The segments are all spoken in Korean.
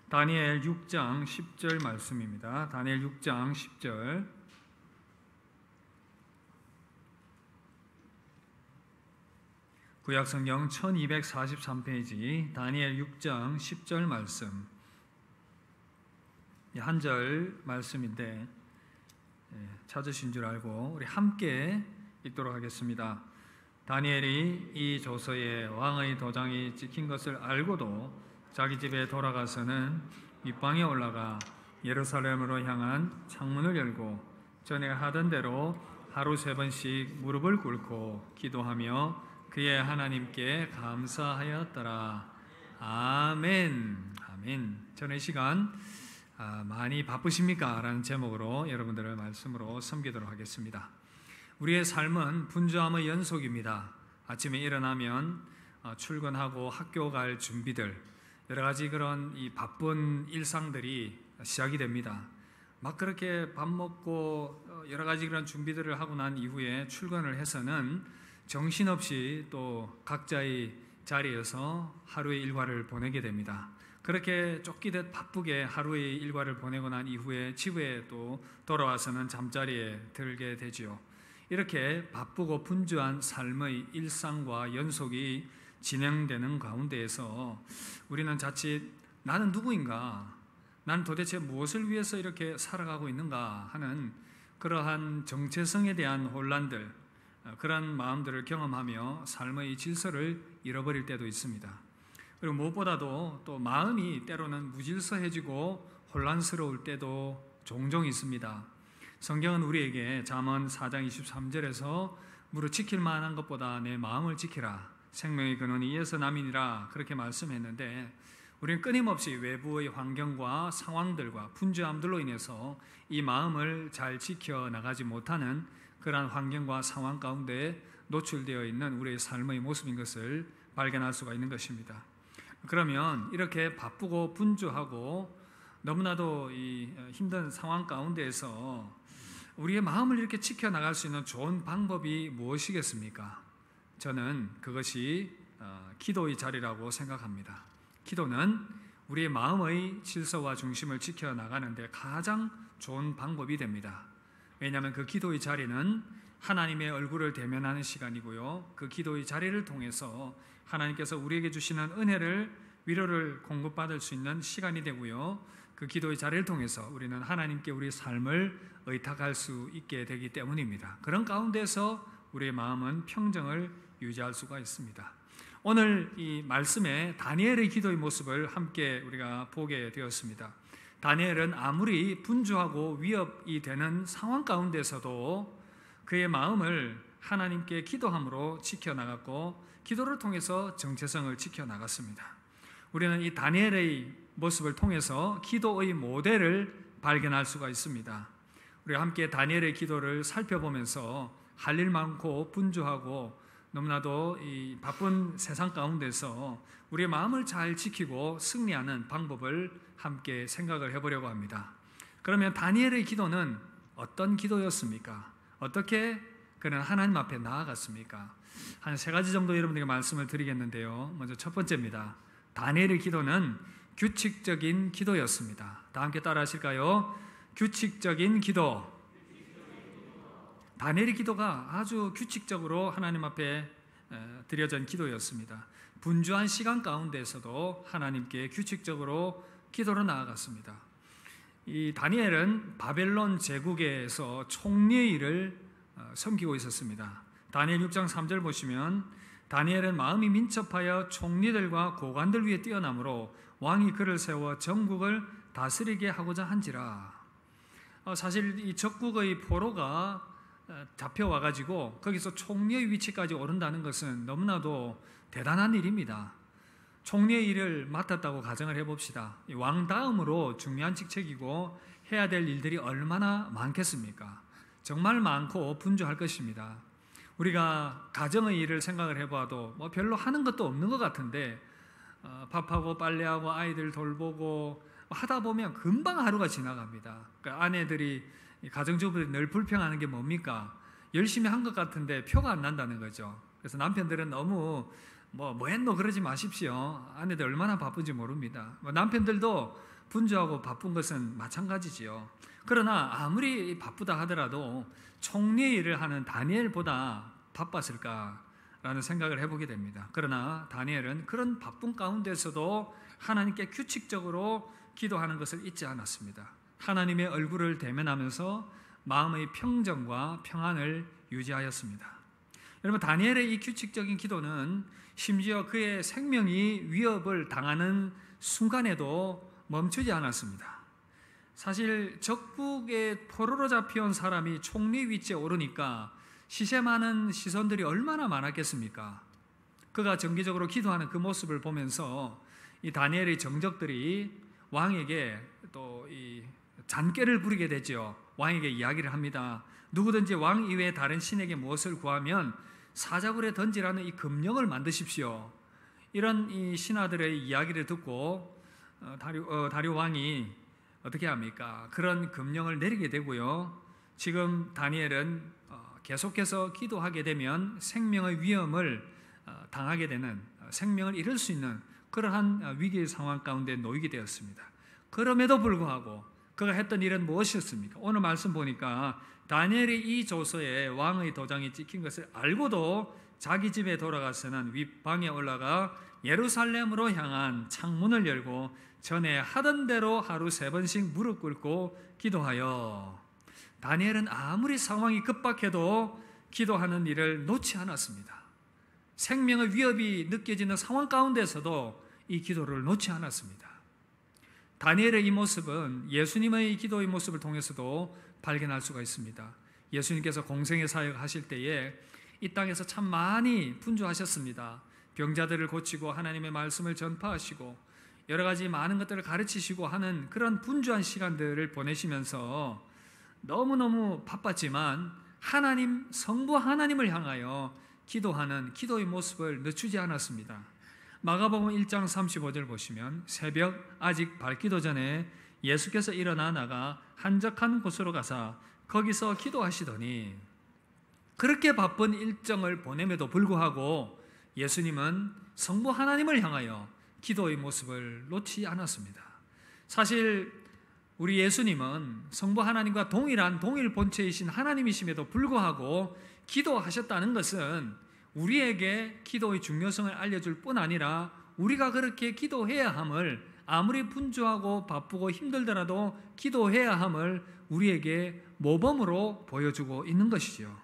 다니엘 6장 10절 말씀입니다. 다니엘 6장 10절. 구약성경 1243페이지 다니엘 6장 10절 말씀. 한 절 말씀인데 찾으신 줄 알고 우리 함께 읽도록 하겠습니다. 다니엘이 이 조서에 왕의 도장이 찍힌 것을 알고도 자기 집에 돌아가서는 윗방에 올라가 예루살렘으로 향한 창문을 열고 전에 하던 대로 하루 3번씩 무릎을 꿇고 기도하며 그의 하나님께 감사하였더라. 아멘. 아멘. 저는 이 시간 많이 바쁘십니까? 라는 제목으로 여러분들을 말씀으로 섬기도록 하겠습니다. 우리의 삶은 분주함의 연속입니다. 아침에 일어나면 출근하고 학교 갈 준비들, 여러 가지 그런 이 바쁜 일상들이 시작이 됩니다. 막 그렇게 밥 먹고 여러 가지 그런 준비들을 하고 난 이후에 출근을 해서는 정신없이 또 각자의 자리에서 하루의 일과를 보내게 됩니다. 그렇게 쫓기듯 바쁘게 하루의 일과를 보내고 난 이후에 집에 또 돌아와서는 잠자리에 들게 되지요. 이렇게 바쁘고 분주한 삶의 일상과 연속이 진행되는 가운데에서 우리는 자칫 나는 누구인가? 난 도대체 무엇을 위해서 이렇게 살아가고 있는가? 하는 그러한 정체성에 대한 혼란들, 그런 마음들을 경험하며 삶의 질서를 잃어버릴 때도 있습니다. 그리고 무엇보다도 또 마음이 때로는 무질서해지고 혼란스러울 때도 종종 있습니다. 성경은 우리에게 잠언 4장 23절에서 무릇 지킬 만한 것보다 내 마음을 지키라. 생명의 근원이 이에서 남이니라. 그렇게 말씀했는데 우리는 끊임없이 외부의 환경과 상황들과 분주함들로 인해서 이 마음을 잘 지켜나가지 못하는 그러한 환경과 상황 가운데 노출되어 있는 우리의 삶의 모습인 것을 발견할 수가 있는 것입니다. 그러면 이렇게 바쁘고 분주하고 너무나도 이 힘든 상황 가운데에서 우리의 마음을 이렇게 지켜나갈 수 있는 좋은 방법이 무엇이겠습니까? 저는 그것이 기도의 자리라고 생각합니다. 기도는 우리의 마음의 질서와 중심을 지켜나가는데 가장 좋은 방법이 됩니다. 왜냐하면 그 기도의 자리는 하나님의 얼굴을 대면하는 시간이고요. 그 기도의 자리를 통해서 하나님께서 우리에게 주시는 은혜를, 위로를 공급받을 수 있는 시간이 되고요. 그 기도의 자리를 통해서 우리는 하나님께 우리의 삶을 의탁할 수 있게 되기 때문입니다. 그런 가운데서 우리의 마음은 평정을 유지할 수가 있습니다. 오늘 이 말씀에 다니엘의 기도의 모습을 함께 우리가 보게 되었습니다. 다니엘은 아무리 분주하고 위협이 되는 상황 가운데서도 그의 마음을 하나님께 기도함으로 지켜나갔고 기도를 통해서 정체성을 지켜나갔습니다. 우리는 이 다니엘의 모습을 통해서 기도의 모델을 발견할 수가 있습니다. 우리가 함께 다니엘의 기도를 살펴보면서 할 일 많고 분주하고 너무나도 이 바쁜 세상 가운데서 우리의 마음을 잘 지키고 승리하는 방법을 함께 생각을 해보려고 합니다. 그러면 다니엘의 기도는 어떤 기도였습니까? 어떻게 그는 하나님 앞에 나아갔습니까? 한 3가지 정도 여러분들에게 말씀을 드리겠는데요. 먼저 첫 번째입니다. 다니엘의 기도는 규칙적인 기도였습니다. 다 함께 따라 하실까요? 규칙적인 기도. 다니엘의 기도가 아주 규칙적으로 하나님 앞에 드려진 기도였습니다. 분주한 시간 가운데서도 하나님께 규칙적으로 기도로 나아갔습니다. 이 다니엘은 바벨론 제국에서 총리의 일을 섬기고 있었습니다. 다니엘 6장 3절 보시면 다니엘은 마음이 민첩하여 총리들과 고관들 위에 뛰어나므로 왕이 그를 세워 전국을 다스리게 하고자 한지라. 사실 이 적국의 포로가 잡혀와가지고 거기서 총리의 위치까지 오른다는 것은 너무나도 대단한 일입니다. 총리의 일을 맡았다고 가정을 해봅시다. 왕 다음으로 중요한 직책이고 해야 될 일들이 얼마나 많겠습니까? 정말 많고 분주할 것입니다. 우리가 가정의 일을 생각을 해봐도 뭐 별로 하는 것도 없는 것 같은데 밥하고 빨래하고 아이들 돌보고 하다 보면 금방 하루가 지나갑니다. 그러니까 아내들이 가정주부들이 늘 불평하는 게 뭡니까? 열심히 한 것 같은데 표가 안 난다는 거죠. 그래서 남편들은 너무 뭐 했노 그러지 마십시오. 아내들 얼마나 바쁜지 모릅니다. 남편들도 분주하고 바쁜 것은 마찬가지지요. 그러나 아무리 바쁘다 하더라도 총리 일을 하는 다니엘보다 바빴을까라는 생각을 해보게 됩니다. 그러나 다니엘은 그런 바쁜 가운데서도 하나님께 규칙적으로 기도하는 것을 잊지 않았습니다. 하나님의 얼굴을 대면하면서 마음의 평정과 평안을 유지하였습니다. 여러분, 다니엘의 이 규칙적인 기도는 심지어 그의 생명이 위협을 당하는 순간에도 멈추지 않았습니다. 사실 적국에 포로로 잡혀온 사람이 총리 위치에 오르니까 시세 많은 시선들이 얼마나 많았겠습니까? 그가 정기적으로 기도하는 그 모습을 보면서 이 다니엘의 정적들이 왕에게 또 이 잔꾀를 부리게 되죠. 왕에게 이야기를 합니다. 누구든지 왕 이외에 다른 신에게 무엇을 구하면 사자굴에 던지라는 이 금령을 만드십시오. 이런 이 신하들의 이야기를 듣고 다리오 왕이 어떻게 합니까? 그런 금령을 내리게 되고요. 지금 다니엘은 계속해서 기도하게 되면 생명의 위험을 당하게 되는, 생명을 잃을 수 있는 그러한 위기의 상황 가운데 놓이게 되었습니다. 그럼에도 불구하고 그가 했던 일은 무엇이었습니까? 오늘 말씀 보니까 다니엘이 이 조서에 왕의 도장이 찍힌 것을 알고도 자기 집에 돌아가서는 윗방에 올라가 예루살렘으로 향한 창문을 열고 전에 하던 대로 하루 3번씩 무릎 꿇고 기도하여, 다니엘은 아무리 상황이 급박해도 기도하는 일을 놓지 않았습니다. 생명의 위협이 느껴지는 상황 가운데서도 이 기도를 놓지 않았습니다. 다니엘의 이 모습은 예수님의 기도의 모습을 통해서도 발견할 수가 있습니다. 예수님께서 공생의 사역을 하실 때에 이 땅에서 참 많이 분주하셨습니다. 병자들을 고치고 하나님의 말씀을 전파하시고 여러 가지 많은 것들을 가르치시고 하는 그런 분주한 시간들을 보내시면서 너무너무 바빴지만 하나님, 성부 하나님을 향하여 기도하는 기도의 모습을 늦추지 않았습니다. 마가복음 1장 35절 보시면 새벽 아직 밝기도 전에 예수께서 일어나 나가 한적한 곳으로 가사 거기서 기도하시더니, 그렇게 바쁜 일정을 보냄에도 불구하고 예수님은 성부 하나님을 향하여 기도의 모습을 놓지 않았습니다. 사실 우리 예수님은 성부 하나님과 동일 본체이신 하나님이심에도 불구하고 기도하셨다는 것은 우리에게 기도의 중요성을 알려줄 뿐 아니라 우리가 그렇게 기도해야 함을, 아무리 분주하고 바쁘고 힘들더라도 기도해야 함을 우리에게 모범으로 보여주고 있는 것이죠.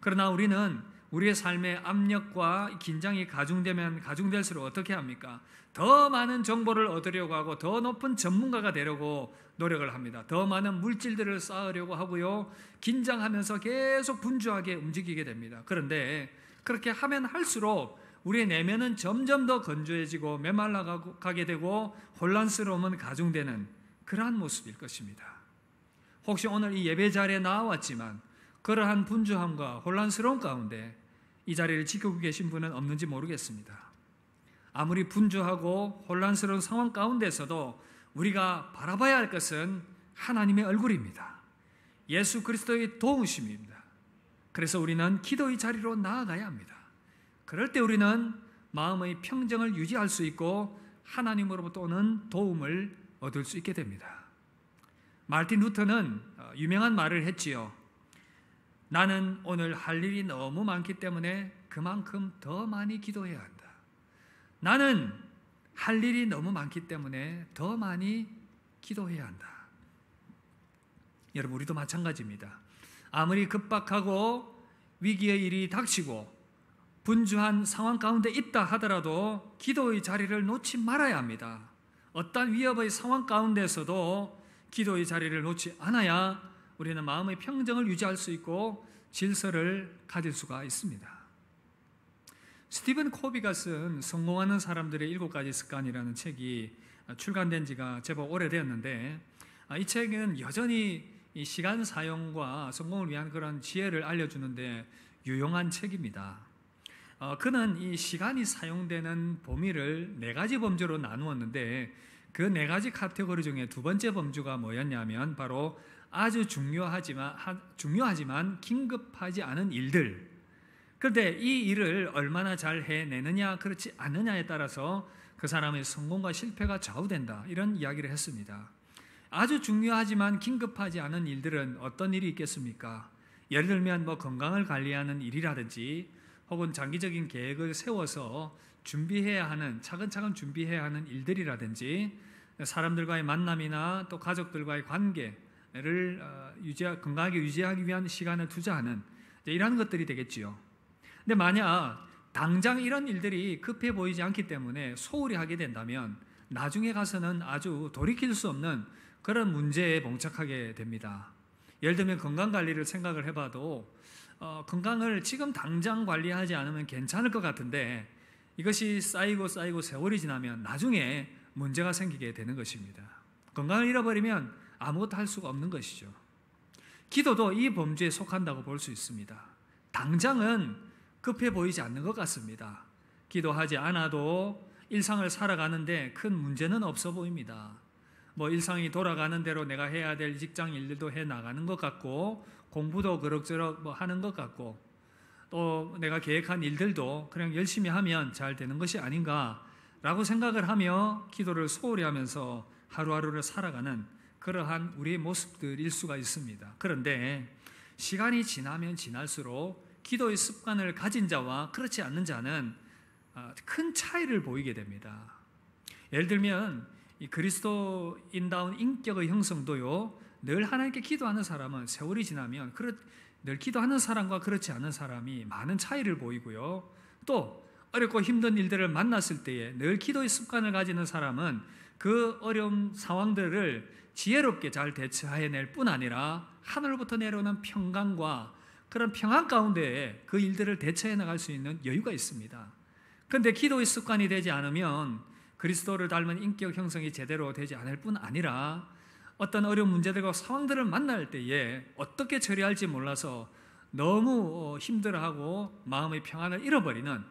그러나 우리는 우리의 삶의 압력과 긴장이 가중되면 가중될수록 어떻게 합니까? 더 많은 정보를 얻으려고 하고 더 높은 전문가가 되려고 노력을 합니다. 더 많은 물질들을 쌓으려고 하고요. 긴장하면서 계속 분주하게 움직이게 됩니다. 그런데 그렇게 하면 할수록 우리의 내면은 점점 더 건조해지고 메말라가게 되고 혼란스러움은 가중되는 그러한 모습일 것입니다. 혹시 오늘 이 예배 자리에 나왔지만 그러한 분주함과 혼란스러움 가운데 이 자리를 지키고 계신 분은 없는지 모르겠습니다. 아무리 분주하고 혼란스러운 상황 가운데서도 우리가 바라봐야 할 것은 하나님의 얼굴입니다. 예수 그리스도의 도우심입니다. 그래서 우리는 기도의 자리로 나아가야 합니다. 그럴 때 우리는 마음의 평정을 유지할 수 있고 하나님으로부터 오는 도움을 얻을 수 있게 됩니다. 마르틴 루터는 유명한 말을 했지요. 나는 오늘 할 일이 너무 많기 때문에 그만큼 더 많이 기도해야 한다. 나는 할 일이 너무 많기 때문에 더 많이 기도해야 한다. 여러분, 우리도 마찬가지입니다. 아무리 급박하고 위기의 일이 닥치고 분주한 상황 가운데 있다 하더라도 기도의 자리를 놓지 말아야 합니다. 어떤 위협의 상황 가운데서도 기도의 자리를 놓지 않아야 우리는 마음의 평정을 유지할 수 있고 질서를 가질 수가 있습니다. 스티븐 코비가 쓴 성공하는 사람들의 7가지 습관이라는 책이 출간된 지가 제법 오래되었는데, 이 책은 여전히 이 시간 사용과 성공을 위한 그런 지혜를 알려주는데 유용한 책입니다. 그는 이 시간이 사용되는 범위를 4가지 범주로 나누었는데 그 4가지 카테고리 중에 2번째 범주가 뭐였냐면 바로 아주 중요하지만 긴급하지 않은 일들. 그런데 이 일을 얼마나 잘 해내느냐 그렇지 않느냐에 따라서 그 사람의 성공과 실패가 좌우된다, 이런 이야기를 했습니다. 아주 중요하지만 긴급하지 않은 일들은 어떤 일이 있겠습니까? 예를 들면 건강을 관리하는 일이라든지 혹은 장기적인 계획을 세워서 준비해야 하는, 차근차근 준비해야 하는 일들이라든지 사람들과의 만남이나 또 가족들과의 관계를 건강하게 유지하기 위한 시간을 투자하는 이러한 것들이 되겠지요. 근데 만약 당장 이런 일들이 급해 보이지 않기 때문에 소홀히 하게 된다면 나중에 가서는 아주 돌이킬 수 없는 그런 문제에 봉착하게 됩니다. 예를 들면 건강관리를 생각을 해봐도 건강을 지금 당장 관리하지 않으면 괜찮을 것 같은데 이것이 쌓이고 세월이 지나면 나중에 문제가 생기게 되는 것입니다. 건강을 잃어버리면 아무것도 할 수가 없는 것이죠. 기도도 이 범주에 속한다고 볼 수 있습니다. 당장은 급해 보이지 않는 것 같습니다. 기도하지 않아도 일상을 살아가는데 큰 문제는 없어 보입니다. 일상이 돌아가는 대로 내가 해야 될 직장 일들도 해 나가는 것 같고, 공부도 그럭저럭 하는 것 같고, 또 내가 계획한 일들도 그냥 열심히 하면 잘 되는 것이 아닌가라고 생각을 하며 기도를 소홀히 하면서 하루하루를 살아가는 그러한 우리의 모습들일 수가 있습니다. 그런데 시간이 지나면 지날수록 기도의 습관을 가진 자와 그렇지 않는 자는 큰 차이를 보이게 됩니다. 예를 들면 이 그리스도인다운 인격의 형성도요, 늘 하나님께 기도하는 사람은 세월이 지나면 늘 기도하는 사람과 그렇지 않은 사람이 많은 차이를 보이고요, 또 어렵고 힘든 일들을 만났을 때에 늘 기도의 습관을 가지는 사람은 그 어려운 상황들을 지혜롭게 잘 대처해낼 뿐 아니라 하늘로부터 내려오는 평강과 그런 평안 가운데 그 일들을 대처해 나갈 수 있는 여유가 있습니다. 그런데 기도의 습관이 되지 않으면 그리스도를 닮은 인격 형성이 제대로 되지 않을 뿐 아니라 어떤 어려운 문제들과 상황들을 만날 때에 어떻게 처리할지 몰라서 너무 힘들어하고 마음의 평안을 잃어버리는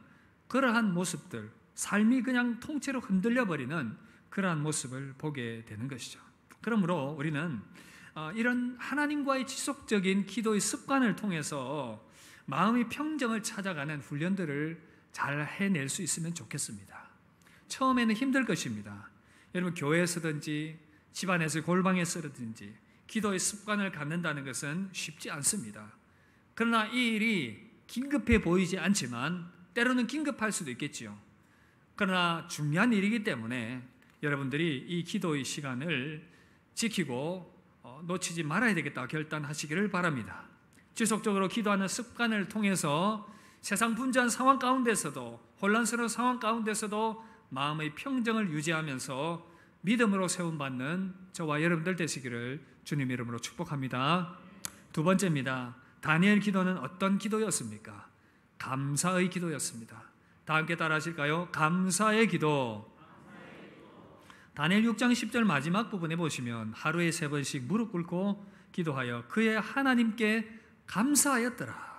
그러한 모습들, 삶이 그냥 통째로 흔들려 버리는 그러한 모습을 보게 되는 것이죠. 그러므로 우리는 이런 하나님과의 지속적인 기도의 습관을 통해서 마음의 평정을 찾아가는 훈련들을 잘 해낼 수 있으면 좋겠습니다. 처음에는 힘들 것입니다. 여러분, 교회에서든지 집안에서 골방에서든지 기도의 습관을 갖는다는 것은 쉽지 않습니다. 그러나 이 일이 긴급해 보이지 않지만 때로는 긴급할 수도 있겠지요. 그러나 중요한 일이기 때문에 여러분들이 이 기도의 시간을 지키고 놓치지 말아야 되겠다 결단하시기를 바랍니다. 지속적으로 기도하는 습관을 통해서 세상 분주한 상황 가운데서도, 혼란스러운 상황 가운데서도 마음의 평정을 유지하면서 믿음으로 세움받는 저와 여러분들 되시기를 주님 이름으로 축복합니다. 두 번째입니다. 다니엘 기도는 어떤 기도였습니까? 감사의 기도였습니다. 다 함께 따라 하실까요? 감사의 기도. 다니엘 6장 10절 마지막 부분에 보시면 하루에 3번씩 무릎 꿇고 기도하여 그의 하나님께 감사하였더라.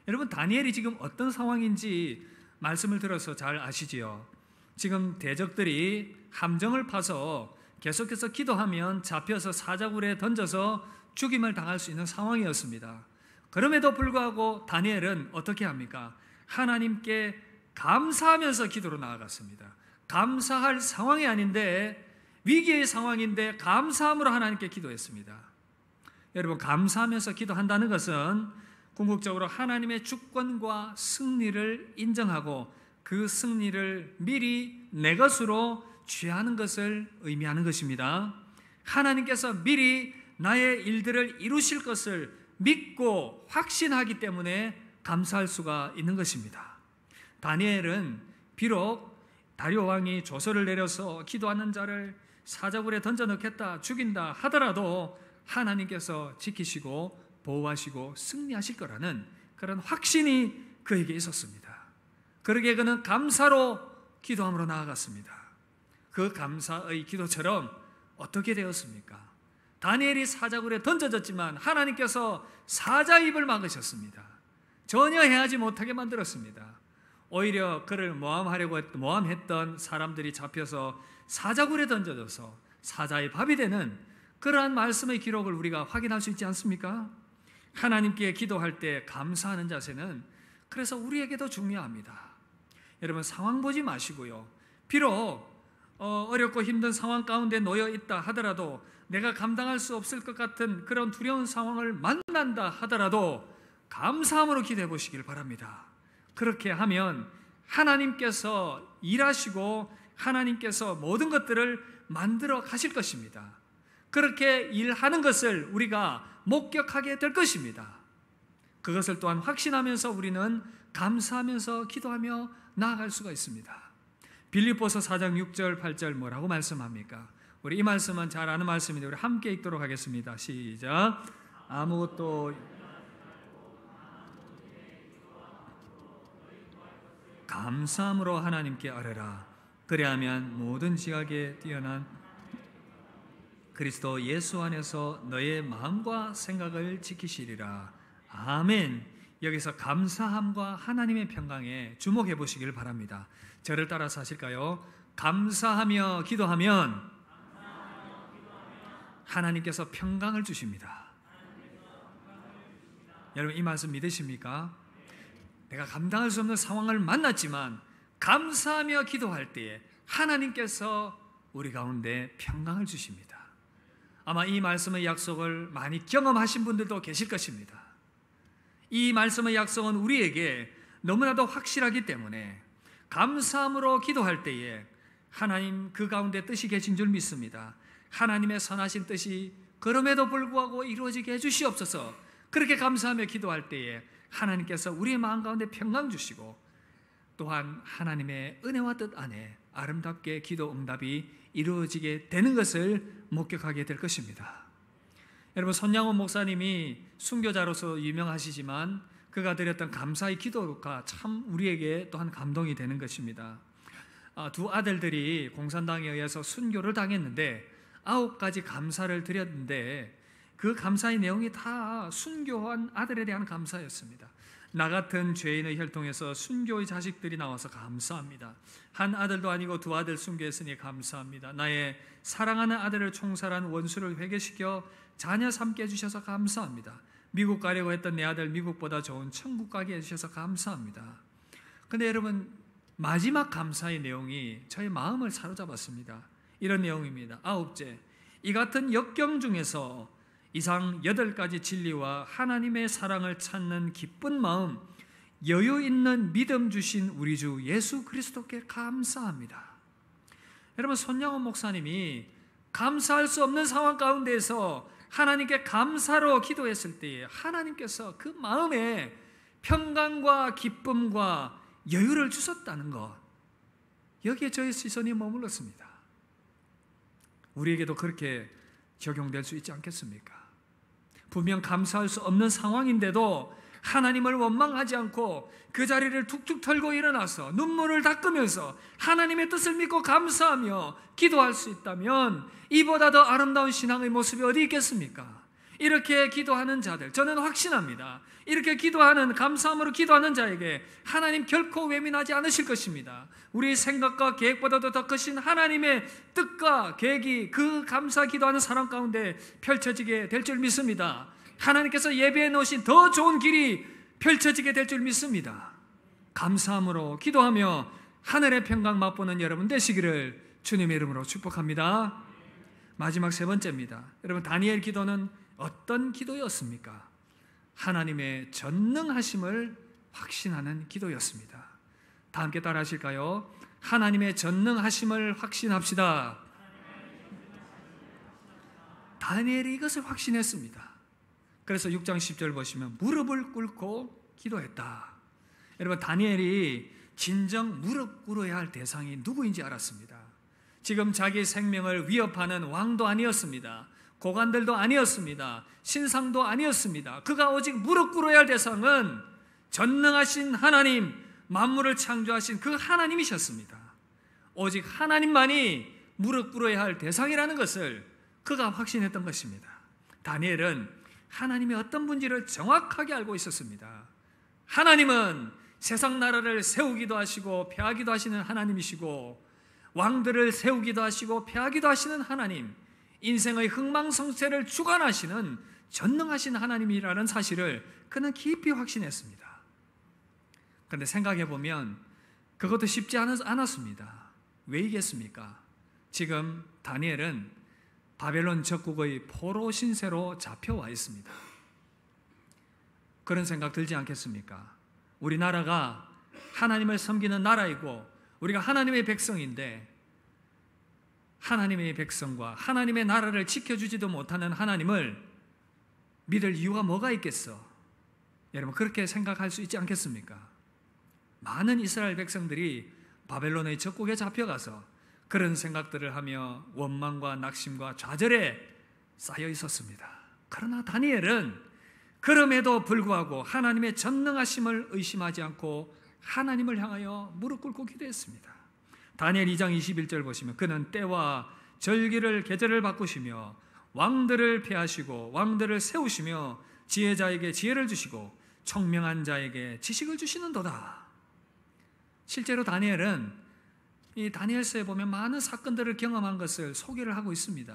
여러분, 다니엘이 지금 어떤 상황인지 말씀을 들어서 잘 아시지요? 지금 대적들이 함정을 파서 계속해서 기도하면 잡혀서 사자굴에 던져서 죽임을 당할 수 있는 상황이었습니다. 그럼에도 불구하고 다니엘은 어떻게 합니까? 하나님께 감사하면서 기도로 나아갔습니다. 감사할 상황이 아닌데, 위기의 상황인데 감사함으로 하나님께 기도했습니다. 여러분, 감사하면서 기도한다는 것은 궁극적으로 하나님의 주권과 승리를 인정하고 그 승리를 미리 내 것으로 취하는 것을 의미하는 것입니다. 하나님께서 미리 나의 일들을 이루실 것을 믿고 확신하기 때문에 감사할 수가 있는 것입니다. 다니엘은 비록 다리오 왕이 조서를 내려서 기도하는 자를 사자굴에 던져 넣겠다, 죽인다 하더라도 하나님께서 지키시고 보호하시고 승리하실 거라는 그런 확신이 그에게 있었습니다. 그러기에 그는 감사로 기도함으로 나아갔습니다. 그 감사의 기도처럼 어떻게 되었습니까? 다니엘이 사자굴에 던져졌지만 하나님께서 사자 입을 막으셨습니다. 전혀 해하지 못하게 만들었습니다. 오히려 그를 모함했던 사람들이 잡혀서 사자굴에 던져져서 사자의 밥이 되는 그러한 말씀의 기록을 우리가 확인할 수 있지 않습니까? 하나님께 기도할 때 감사하는 자세는 그래서 우리에게도 중요합니다. 여러분, 상황 보지 마시고요, 비록 어렵고 힘든 상황 가운데 놓여 있다 하더라도, 내가 감당할 수 없을 것 같은 그런 두려운 상황을 만난다 하더라도 감사함으로 기도해 보시길 바랍니다. 그렇게 하면 하나님께서 일하시고 하나님께서 모든 것들을 만들어 가실 것입니다. 그렇게 일하는 것을 우리가 목격하게 될 것입니다. 그것을 또한 확신하면서 우리는 감사하면서 기도하며 나아갈 수가 있습니다. 빌립보서 4장 6절 8절 뭐라고 말씀합니까? 우리 이 말씀은 잘 아는 말씀인데 우리 함께 읽도록 하겠습니다. 시작. 아무것도 감사함으로 하나님께 아뢰라. 그래야면 모든 지각에 뛰어난 그리스도 예수 안에서 너의 마음과 생각을 지키시리라. 아멘. 여기서 감사함과 하나님의 평강에 주목해 보시길 바랍니다. 저를 따라서 하실까요? 감사하며 기도하면 하나님께서 평강을 주십니다. 여러분, 이 말씀 믿으십니까? 내가 감당할 수 없는 상황을 만났지만 감사하며 기도할 때에 하나님께서 우리 가운데 평강을 주십니다. 아마 이 말씀의 약속을 많이 경험하신 분들도 계실 것입니다. 이 말씀의 약속은 우리에게 너무나도 확실하기 때문에 감사함으로 기도할 때에 하나님 그 가운데 뜻이 계신 줄 믿습니다. 하나님의 선하신 뜻이 그럼에도 불구하고 이루어지게 해주시옵소서. 그렇게 감사하며 기도할 때에 하나님께서 우리의 마음 가운데 평강 주시고, 또한 하나님의 은혜와 뜻 안에 아름답게 기도 응답이 이루어지게 되는 것을 목격하게 될 것입니다. 여러분, 손양원 목사님이 순교자로서 유명하시지만 그가 드렸던 감사의 기도가 참 우리에게 또한 감동이 되는 것입니다. 두 아들들이 공산당에 의해서 순교를 당했는데 9가지 감사를 드렸는데 그 감사의 내용이 다 순교한 아들에 대한 감사였습니다. 나 같은 죄인의 혈통에서 순교의 자식들이 나와서 감사합니다. 한 아들도 아니고 두 아들 순교했으니 감사합니다. 나의 사랑하는 아들을 총살한 원수를 회개시켜 자녀 삼게 해주셔서 감사합니다. 미국 가려고 했던 내 아들 미국보다 좋은 천국 가게 해주셔서 감사합니다. 그런데 여러분, 마지막 감사의 내용이 저의 마음을 사로잡았습니다. 이런 내용입니다. 9째, 이 같은 역경 중에서 이상 8가지 진리와 하나님의 사랑을 찾는 기쁜 마음, 여유 있는 믿음 주신 우리 주 예수 그리스도께 감사합니다. 여러분, 손양원 목사님이 감사할 수 없는 상황 가운데에서 하나님께 감사로 기도했을 때에 하나님께서 그 마음에 평강과 기쁨과 여유를 주셨다는 것, 여기에 저의 시선이 머물렀습니다. 우리에게도 그렇게 적용될 수 있지 않겠습니까? 분명 감사할 수 없는 상황인데도 하나님을 원망하지 않고 그 자리를 툭툭 털고 일어나서 눈물을 닦으면서 하나님의 뜻을 믿고 감사하며 기도할 수 있다면 이보다 더 아름다운 신앙의 모습이 어디 있겠습니까? 이렇게 기도하는 자들, 저는 확신합니다. 이렇게 기도하는, 감사함으로 기도하는 자에게 하나님 결코 외면하지 않으실 것입니다. 우리의 생각과 계획보다도 더 크신 하나님의 뜻과 계획이 그 감사 기도하는 사람 가운데 펼쳐지게 될 줄 믿습니다. 하나님께서 예배해 놓으신 더 좋은 길이 펼쳐지게 될 줄 믿습니다. 감사함으로 기도하며 하늘의 평강 맛보는 여러분 되시기를 주님의 이름으로 축복합니다. 마지막 3번째입니다. 여러분, 다니엘 기도는 어떤 기도였습니까? 하나님의 전능하심을 확신하는 기도였습니다. 다 함께 따라 하실까요? 하나님의 전능하심을 확신합시다. 다니엘이 이것을 확신했습니다. 그래서 6장 10절 보시면 무릎을 꿇고 기도했다. 여러분, 다니엘이 진정 무릎 꿇어야 할 대상이 누구인지 알았습니다. 지금 자기 생명을 위협하는 왕도 아니었습니다. 고관들도 아니었습니다. 신상도 아니었습니다. 그가 오직 무릎 꿇어야 할 대상은 전능하신 하나님, 만물을 창조하신 그 하나님이셨습니다. 오직 하나님만이 무릎 꿇어야 할 대상이라는 것을 그가 확신했던 것입니다. 다니엘은 하나님이 어떤 분인지를 정확하게 알고 있었습니다. 하나님은 세상 나라를 세우기도 하시고 폐하기도 하시는 하나님이시고, 왕들을 세우기도 하시고 폐하기도 하시는 하나님, 인생의 흥망성쇠를 주관하시는 전능하신 하나님이라는 사실을 그는 깊이 확신했습니다. 그런데 생각해 보면 그것도 쉽지 않았습니다. 왜이겠습니까? 지금 다니엘은 바벨론 적국의 포로 신세로 잡혀와 있습니다. 그런 생각 들지 않겠습니까? 우리나라가 하나님을 섬기는 나라이고 우리가 하나님의 백성인데 하나님의 백성과 하나님의 나라를 지켜주지도 못하는 하나님을 믿을 이유가 뭐가 있겠어? 여러분 그렇게 생각할 수 있지 않겠습니까? 많은 이스라엘 백성들이 바벨론의 적국에 잡혀가서 그런 생각들을 하며 원망과 낙심과 좌절에 쌓여 있었습니다. 그러나 다니엘은 그럼에도 불구하고 하나님의 전능하심을 의심하지 않고 하나님을 향하여 무릎 꿇고 기도했습니다. 다니엘 2장 21절 보시면 그는 때와 절기를 계절을 바꾸시며 왕들을 폐하시고 왕들을 세우시며 지혜자에게 지혜를 주시고 총명한 자에게 지식을 주시는도다. 실제로 다니엘은 이 다니엘서에 보면 많은 사건들을 경험한 것을 소개를 하고 있습니다.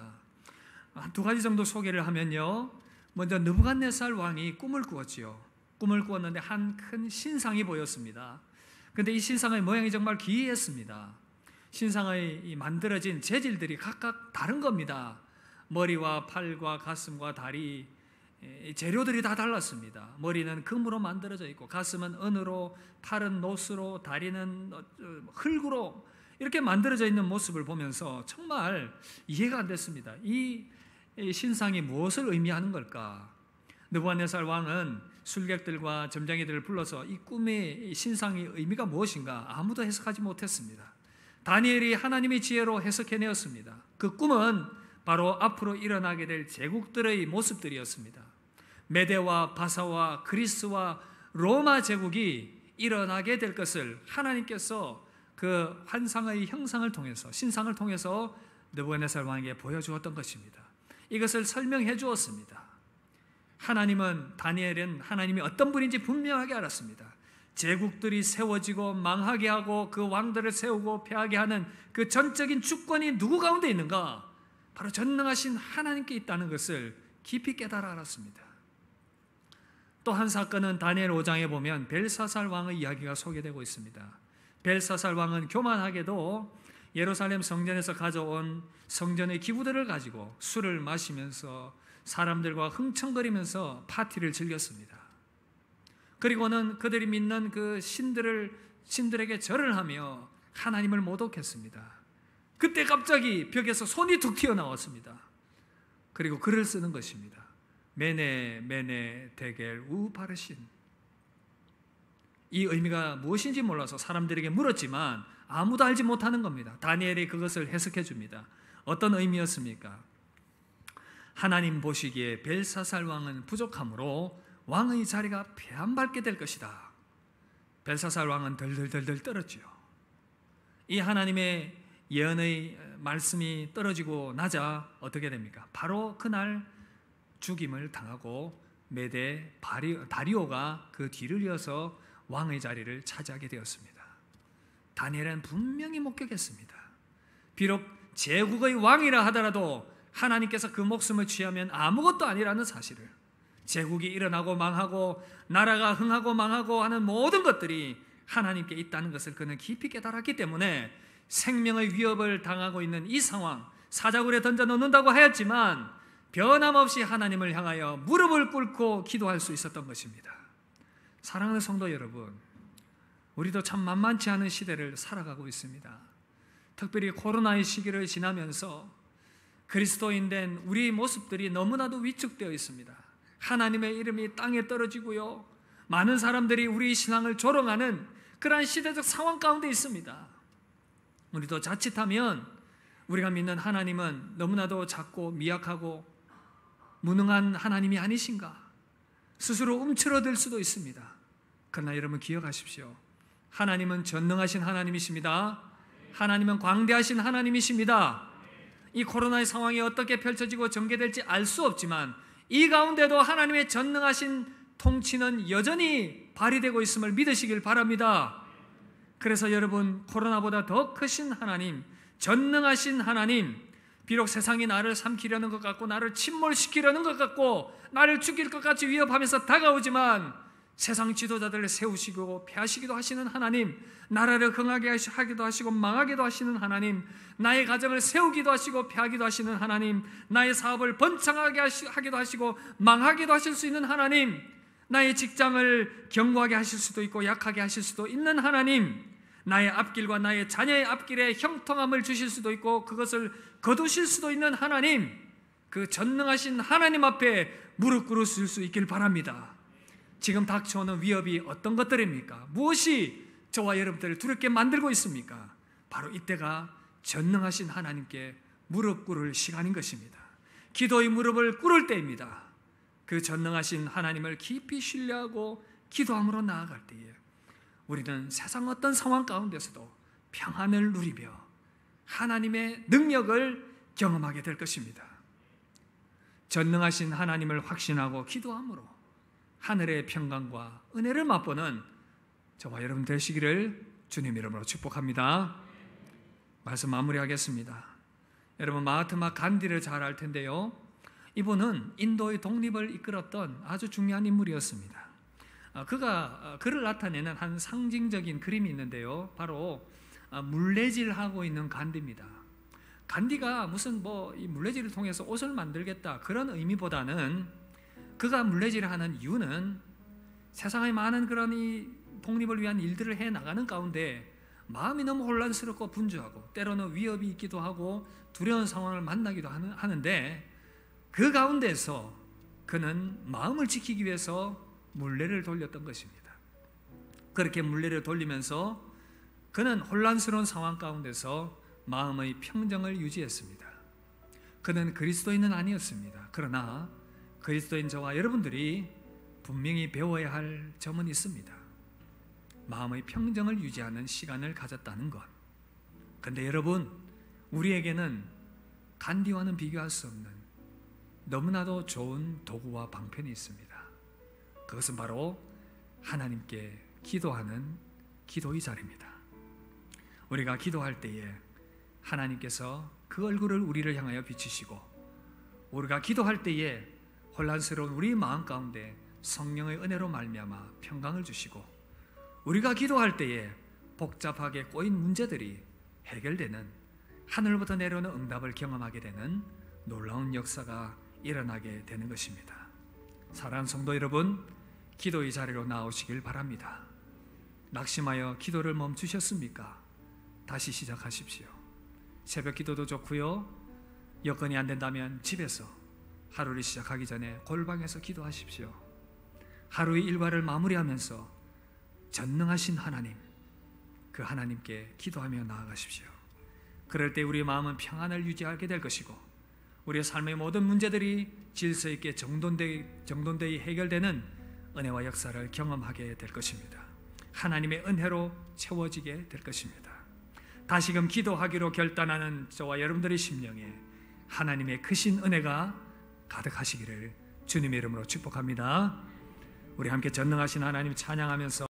한 두 가지 정도 소개를 하면요, 먼저 느부갓네살 왕이 꿈을 꾸었지요. 꿈을 꾸었는데 한 큰 신상이 보였습니다. 그런데 이 신상의 모양이 정말 기이했습니다. 신상의 만들어진 재질들이 각각 다른 겁니다. 머리와 팔과 가슴과 다리, 재료들이 다 달랐습니다. 머리는 금으로 만들어져 있고 가슴은 은으로, 팔은 노스로, 다리는 흙으로 이렇게 만들어져 있는 모습을 보면서 정말 이해가 안 됐습니다. 이 신상이 무엇을 의미하는 걸까? 느부갓네살 왕은 술객들과 점쟁이들을 불러서 이 꿈의 신상의 의미가 무엇인가 아무도 해석하지 못했습니다. 다니엘이 하나님의 지혜로 해석해내었습니다. 그 꿈은 바로 앞으로 일어나게 될 제국들의 모습들이었습니다. 메대와 바사와 그리스와 로마 제국이 일어나게 될 것을 하나님께서 그 환상의 형상을 통해서, 신상을 통해서 느부갓네살 왕에게 보여주었던 것입니다. 이것을 설명해 주었습니다. 다니엘은 하나님이 어떤 분인지 분명하게 알았습니다. 제국들이 세워지고 망하게 하고 그 왕들을 세우고 폐하게 하는 그 전적인 주권이 누구 가운데 있는가? 바로 전능하신 하나님께 있다는 것을 깊이 깨달아 알았습니다. 또 한 사건은 다니엘 5장에 보면 벨사살 왕의 이야기가 소개되고 있습니다. 벨사살 왕은 교만하게도 예루살렘 성전에서 가져온 성전의 기구들을 가지고 술을 마시면서 사람들과 흥청거리면서 파티를 즐겼습니다. 그리고는 그들이 믿는 그 신들에게 절을 하며 하나님을 모독했습니다. 그때 갑자기 벽에서 손이 툭 튀어나왔습니다. 그리고 글을 쓰는 것입니다. 메네 데겔 우바르신. 이 의미가 무엇인지 몰라서 사람들에게 물었지만 아무도 알지 못하는 겁니다. 다니엘이 그것을 해석해 줍니다. 어떤 의미였습니까? 하나님 보시기에 벨사살 왕은 부족함으로 왕의 자리가 폐한받게 될 것이다. 벨사살 왕은 덜덜덜 떨었지요. 이 하나님의 예언의 말씀이 떨어지고 나자 어떻게 됩니까? 바로 그날 죽임을 당하고 메대 다리오가 그 뒤를 이어서 왕의 자리를 차지하게 되었습니다. 다니엘은 분명히 목격했습니다. 비록 제국의 왕이라 하더라도 하나님께서 그 목숨을 취하면 아무것도 아니라는 사실을, 제국이 일어나고 망하고 나라가 흥하고 망하고 하는 모든 것들이 하나님께 있다는 것을 그는 깊이 깨달았기 때문에 생명의 위협을 당하고 있는 이 상황, 사자굴에 던져 넣는다고 하였지만 변함없이 하나님을 향하여 무릎을 꿇고 기도할 수 있었던 것입니다. 사랑하는 성도 여러분, 우리도 참 만만치 않은 시대를 살아가고 있습니다. 특별히 코로나의 시기를 지나면서 그리스도인 된 우리의 모습들이 너무나도 위축되어 있습니다. 하나님의 이름이 땅에 떨어지고요, 많은 사람들이 우리의 신앙을 조롱하는 그러한 시대적 상황 가운데 있습니다. 우리도 자칫하면 우리가 믿는 하나님은 너무나도 작고 미약하고 무능한 하나님이 아니신가 스스로 움츠러들 수도 있습니다. 그러나 여러분 기억하십시오. 하나님은 전능하신 하나님이십니다. 하나님은 광대하신 하나님이십니다. 이 코로나의 상황이 어떻게 펼쳐지고 전개될지 알 수 없지만 이 가운데도 하나님의 전능하신 통치는 여전히 발휘되고 있음을 믿으시길 바랍니다. 그래서 여러분, 코로나보다 더 크신 하나님, 전능하신 하나님, 비록 세상이 나를 삼키려는 것 같고 나를 침몰시키려는 것 같고 나를 죽일 것 같이 위협하면서 다가오지만 세상 지도자들을 세우시고 폐하시기도 하시는 하나님, 나라를 흥하게 하기도 하시고 망하게도 하시는 하나님, 나의 가정을 세우기도 하시고 폐하기도 하시는 하나님, 나의 사업을 번창하게 하기도 하시고 망하게도 하실 수 있는 하나님, 나의 직장을 견고하게 하실 수도 있고 약하게 하실 수도 있는 하나님, 나의 앞길과 나의 자녀의 앞길에 형통함을 주실 수도 있고 그것을 거두실 수도 있는 하나님, 그 전능하신 하나님 앞에 무릎 꿇으실 수 있길 바랍니다. 지금 닥쳐오는 위협이 어떤 것들입니까? 무엇이 저와 여러분들을 두렵게 만들고 있습니까? 바로 이때가 전능하신 하나님께 무릎 꿇을 시간인 것입니다. 기도의 무릎을 꿇을 때입니다. 그 전능하신 하나님을 깊이 신뢰하고 기도함으로 나아갈 때에 우리는 세상 어떤 상황 가운데서도 평안을 누리며 하나님의 능력을 경험하게 될 것입니다. 전능하신 하나님을 확신하고 기도함으로 하늘의 평강과 은혜를 맛보는 저와 여러분 되시기를 주님 이름으로 축복합니다. 말씀 마무리하겠습니다. 여러분 마하트마 간디를 잘 알 텐데요, 이분은 인도의 독립을 이끌었던 아주 중요한 인물이었습니다. 그를 나타내는 한 상징적인 그림이 있는데요, 바로 물레질하고 있는 간디입니다. 간디가 무슨 이 물레질을 통해서 옷을 만들겠다 그런 의미보다는 그가 물레질을 하는 이유는 세상의 많은 그런 이 독립을 위한 일들을 해 나가는 가운데 마음이 너무 혼란스럽고 분주하고 때로는 위협이 있기도 하고 두려운 상황을 만나기도 하는데 그 가운데서 그는 마음을 지키기 위해서 물레를 돌렸던 것입니다. 그렇게 물레를 돌리면서 그는 혼란스러운 상황 가운데서 마음의 평정을 유지했습니다. 그는 그리스도인은 아니었습니다. 그러나 그리스도인 저와 여러분들이 분명히 배워야 할 점은 있습니다. 마음의 평정을 유지하는 시간을 가졌다는 것. 그런데 여러분, 우리에게는 간디와는 비교할 수 없는 너무나도 좋은 도구와 방편이 있습니다. 그것은 바로 하나님께 기도하는 기도의 자리입니다. 우리가 기도할 때에 하나님께서 그 얼굴을 우리를 향하여 비추시고, 우리가 기도할 때에 혼란스러운 우리 마음 가운데 성령의 은혜로 말미암아 평강을 주시고, 우리가 기도할 때에 복잡하게 꼬인 문제들이 해결되는, 하늘부터 내려오는 응답을 경험하게 되는 놀라운 역사가 일어나게 되는 것입니다. 사랑하는 성도 여러분, 기도의 자리로 나오시길 바랍니다. 낙심하여 기도를 멈추셨습니까? 다시 시작하십시오. 새벽 기도도 좋고요, 여건이 안 된다면 집에서 하루를 시작하기 전에 골방에서 기도하십시오. 하루의 일과를 마무리하면서 전능하신 하나님, 그 하나님께 기도하며 나아가십시오. 그럴 때 우리의 마음은 평안을 유지하게 될 것이고, 우리의 삶의 모든 문제들이 질서 있게 정돈되이 해결되는 은혜와 역사를 경험하게 될 것입니다. 하나님의 은혜로 채워지게 될 것입니다. 다시금 기도하기로 결단하는 저와 여러분들의 심령에 하나님의 크신 은혜가 가득하시기를 주님의 이름으로 축복합니다. 우리 함께 전능하신 하나님 찬양하면서